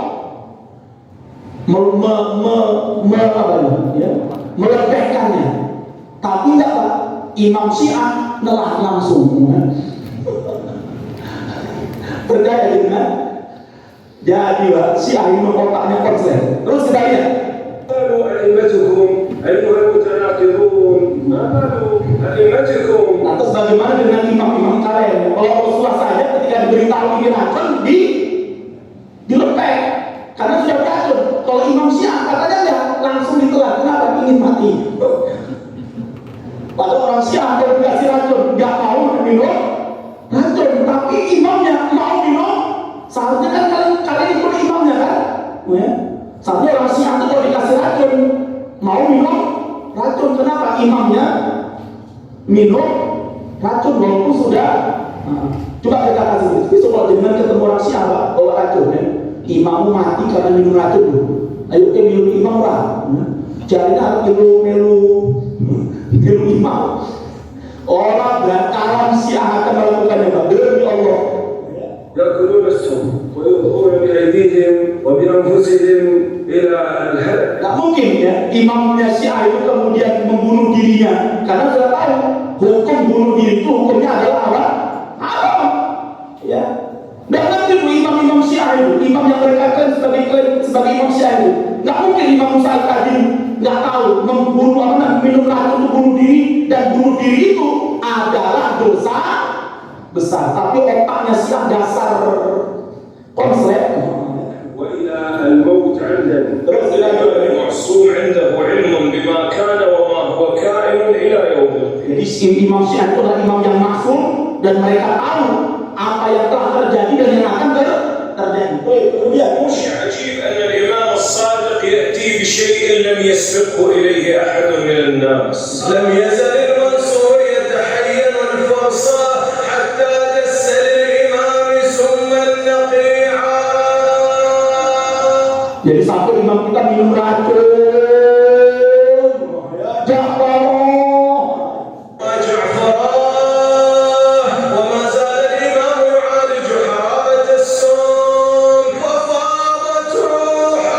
melepehkannya. Tapi enggak, Pak, Imam Syiah nelah langsung. Percaya dengan jadi, Pak, Syiah ini otaknya konslet. Terus kita lihat, قالوا أئمتكم أيها المتناقضون، ما قالوا أئمتكم. Lantas bagaimana dengan imam-imam kalian? Kalau Rasulullah saja ketika diberitahu ini racun dilepeh karena sudah racun. Kalau Imam Syiah katanya enggak, langsung ditelan. Kenapa? Ingin mati. Pada orang Syiah kalau dikasih racun nggak mau minum racun, tapi imamnya mau minum. Seharusnya kan kalian ikut imamnya kan? Ya. Seharusnya orang Syiah itu kalau dikasih racun mau minum racun. Kenapa? Imamnya minum racun walaupun sudah. Coba kita kasih besok kalau dengan ketemu orang Syiah bawa racun ya. Imammu mati karena minum racun. Ayo minum imam lah. Jadinya melu Tiru imam. Orang kalam Syiah akan melakukannya demi Allah. يأكلون السم ويلقون بأيديهم وبأنفسهم إلى الهلك. Gak mungkin ya imamnya Syiah itu kemudian membunuh dirinya, karena sudah tahu hukum bunuh diri itu hukumnya adalah apa? Haram. Ya. Dan nanti itu imam-imam Syiah itu, imam yang mereka klaim sebagai imam Syiah itu, gak mungkin Imam Musa Al-Kadhim gak tahu membunuh minum racun untuk bunuh diri, dan bunuh diri itu adalah dosa besar. Tapi otaknya Syiah dasar konslet. وإلى الموت عندهم. المعصوم عنده علم بما كان وما هو كائن إلى يوم القيامة. Jadi imam Syiah itu adalah imam yang maksum, dan mereka tahu apa yang telah terjadi dan yang akan terjadi. Kemudian شيء عجيب أن الإمام الصادق يأتي بشيء لم يسبقه إليه أحد من الناس. لم يزل المنصور يتحين الفرصة حتى دس للإمام ثم النقيعا. Jadi sampai imam kita minum racun, Ja'far, وما زال الإمام يعالج حرارة الصوم ففاضت روحه.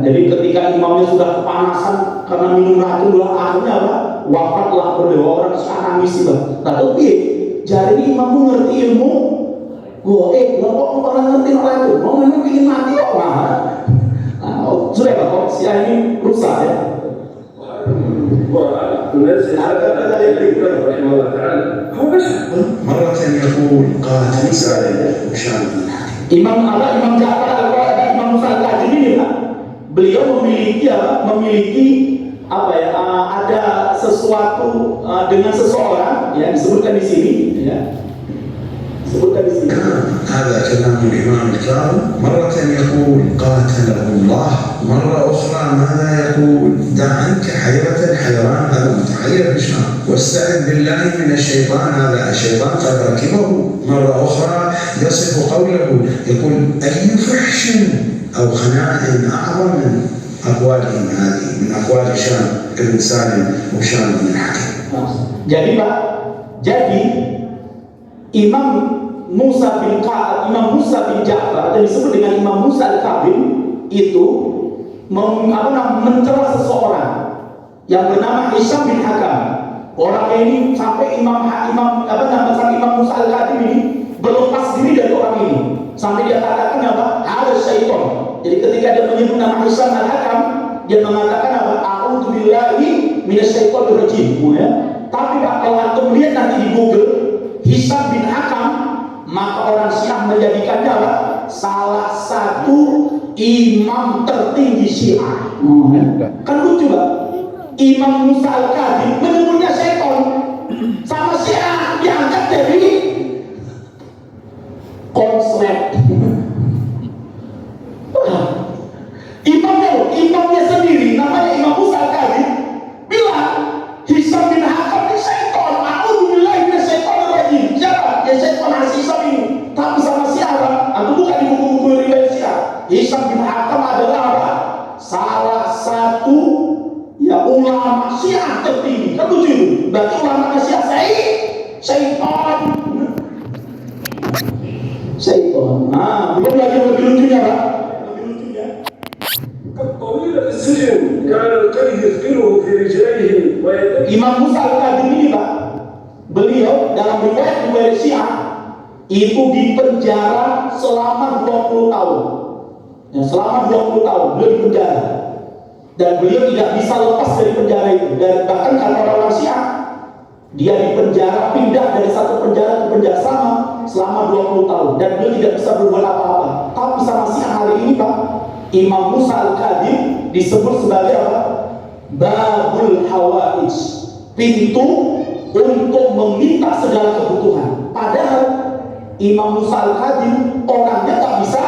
Jadi ketika imamnya sudah kepanasan karena minum racun, akhirnya apa? Wafatlah beliau. Orang Syiah nangis itu. Tapi jadi imammu ngerti ilmu. Lo kok orang ngerti racun? Mau memang ingin mati kok? Sudah kok Syiah ini rusak ya. ونزل هذا رحمه الله تعالى هو بشر. مرة يقول قاتل سالم وشام. Imam Ja'far Al-Qadhi dan Imam Musa Al-Kadhim ini Pak, beliau memiliki ada sesuatu dengan seseorang ya, disebutkan di sini ya. هذا كلام الإمام الكاظم. مرة يقول قاتله الله، مرة أخرى ماذا يقول؟ دع عنك حيرة الحيران، هذا متحير بشام، واستعذ بالله من الشيطان، هذا الشيطان قد ركبه. مرة أخرى يصف قوله يقول أي فحش أو خناء أعظم من أقوالهم هذه، من أقوال هشام بن سالم وهشام بن الحكم. Jadi Pak, Imam Musa bin Ja'far, dan disebut dengan Imam Musa Al-Kadhim, itu mencela seseorang yang bernama Hisham bin Hakam. Orang ini sampai Imam Musa Al-Kadhim ini berlepas diri dari orang ini, sampai dia katakan apa? Ada syaitan. Jadi ketika dia menyebut nama Hisham Al-Hakam, dia mengatakan apa? A'udzubillahi minasyaitonir rajim. Ya. Tapi Pak, kalau antum lihat nanti di Google Hisham bin Hakam, maka orang Syiah menjadikannya apa? Salah satu imam tertinggi Syiah. Kan lucu Pak, Imam Musa Al-Kadhim menyebutnya syaitan, sama Syiah diangkat dari konslet. Imamnya sendiri namanya Imam Musa Al-Kadhim bilang Hisham bin Hakam ini syaitan. A'udzubillahi minasyaitonir rajim. Siapa? Ya syaitan Hisham ini. Tapi sama siapa? Aku bukan di buku-buku riwayat Syiah. Hisham bin Hakam adalah apa? Salah satu ya ulama Syiah tertinggi. Kan lucu itu. Berarti ulama Syiah syaitan. Belum lagi yang lebih lucunya Pak. طويل السجن كان القيد يثقله في رجليه ويديه. Imam Musa Al-Kadhim ini Pak, beliau dalam riwayat Syiah itu dipenjara selama 20 tahun. Ya, selama 20 tahun beliau dipenjara. Dan beliau tidak bisa lepas dari penjara itu. Dan bahkan kata orang Syiah, dia dipenjara, pindah dari satu penjara ke penjara selama 20 tahun. Dan beliau tidak bisa berbuat apa-apa. Tapi sama Syiah hari ini Pak, Imam Musa Al-Kadhim disebut sebagai apa? Babul Hawaij, pintu untuk meminta segala kebutuhan. Padahal Imam Musa Al-Kadhim orangnya tak bisa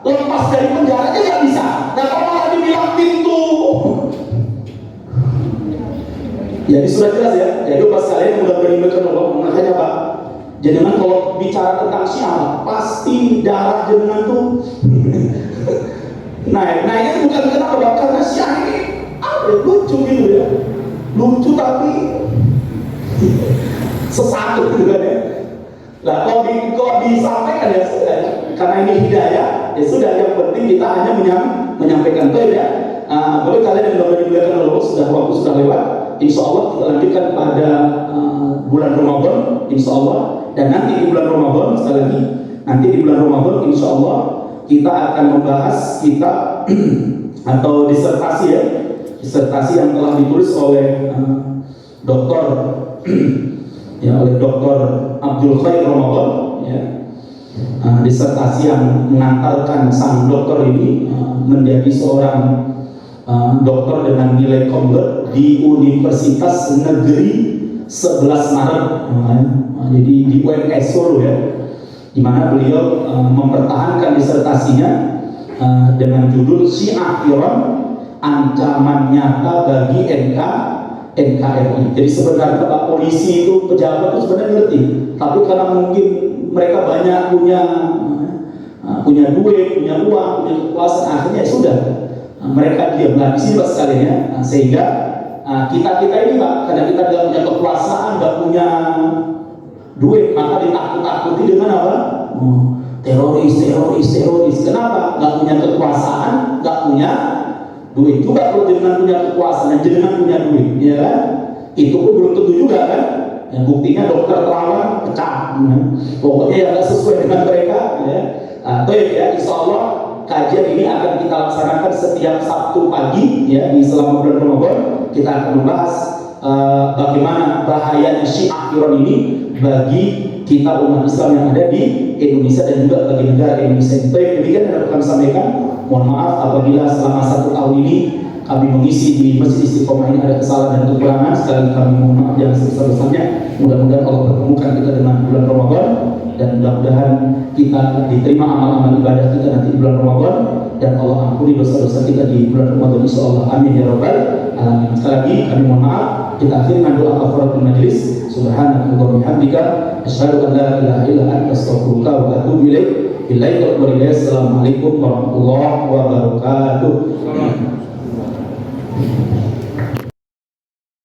lepas dari penjaranya, nggak bisa. Nah kalau malah dibilang pintu. Jadi sudah jelas ya. Jadi pas kalian udah beribadah Allah, makanya Pak, jenengan kalau bicara tentang Syiah pasti darah jenengan tuh naik. Nah ini bukan kenapa Pak, karena Syiah ini apa lucu gitu ya, lucu tapi sesatu gitu kan ya. Nah kok disampaikan ya sudah, karena ini hidayah ya sudah, yang penting kita hanya menyampaikan itu ya. Boleh kalian yang sudah dimuliakan oleh Allah, sudah waktu sudah lewat. Insya Allah kita lanjutkan pada bulan Ramadan, Insya Allah. Dan nanti di bulan Ramadan, sekali lagi, nanti di bulan Ramadan Insya Allah kita akan membahas kitab atau disertasi ya, disertasi yang telah ditulis oleh Doktor ya, oleh Doktor Abdul Khair Ramadan ya. Disertasi yang mengantarkan sang dokter ini menjadi seorang dokter dengan nilai komplek di Universitas Negeri 11 Maret, jadi di UMS Solo ya, di mana beliau mempertahankan disertasinya dengan judul Syiah Iran, Ancaman Nyata bagi NKRI. Jadi sebenarnya Pak polisi itu, pejabat itu sebenarnya ngerti, tapi karena mungkin mereka banyak punya duit, punya uang, punya kekuasaan, akhirnya sudah mereka diam. Nah di sini Pak sekalian ya, sehingga kita ini Pak, karena kita tidak punya kekuasaan, tidak punya duit, maka ditakut-takuti dengan apa? Teroris. Kenapa? Nggak punya kekuasaan, nggak punya duit. Juga kalau dengan punya kekuasaan dan jenengan punya duit, ya kan? Itu pun belum tentu juga kan? Ya, buktinya dokter terawan pecah. Pokoknya yang nggak sesuai dengan mereka. Ya. Ya, insya Allah kajian ini akan kita laksanakan setiap Sabtu pagi ya, di selama bulan Ramadan. Kita akan membahas bagaimana bahaya Syiah Iran ini bagi kita umat Islam yang ada di Indonesia dan juga bagi negara Indonesia. Baik, demikian yang akan kami sampaikan. Mohon maaf apabila selama 1 tahun ini kami mengisi di Masjid Istiqomah ini ada kesalahan dan kekurangan. Sekali lagi kami mohon maaf yang sebesar-besarnya. Mudah-mudahan Allah pertemukan kita dengan bulan Ramadan, dan mudah-mudahan kita diterima amal-amal ibadah kita nanti di bulan Ramadan, dan Allah ampuni dosa-dosa kita di bulan Ramadan insyaallah. Amin ya rabbal alamin. Sekali lagi kami mohon maaf. Kita akhiri dengan doa kafaratul majlis. Subhanallah wa bihamdika asyhadu an la ilaha illa anta astaghfiruka wa atubu ilaik. Billahi taufiq wal hidayah. Assalamualaikum warahmatullahi wabarakatuh.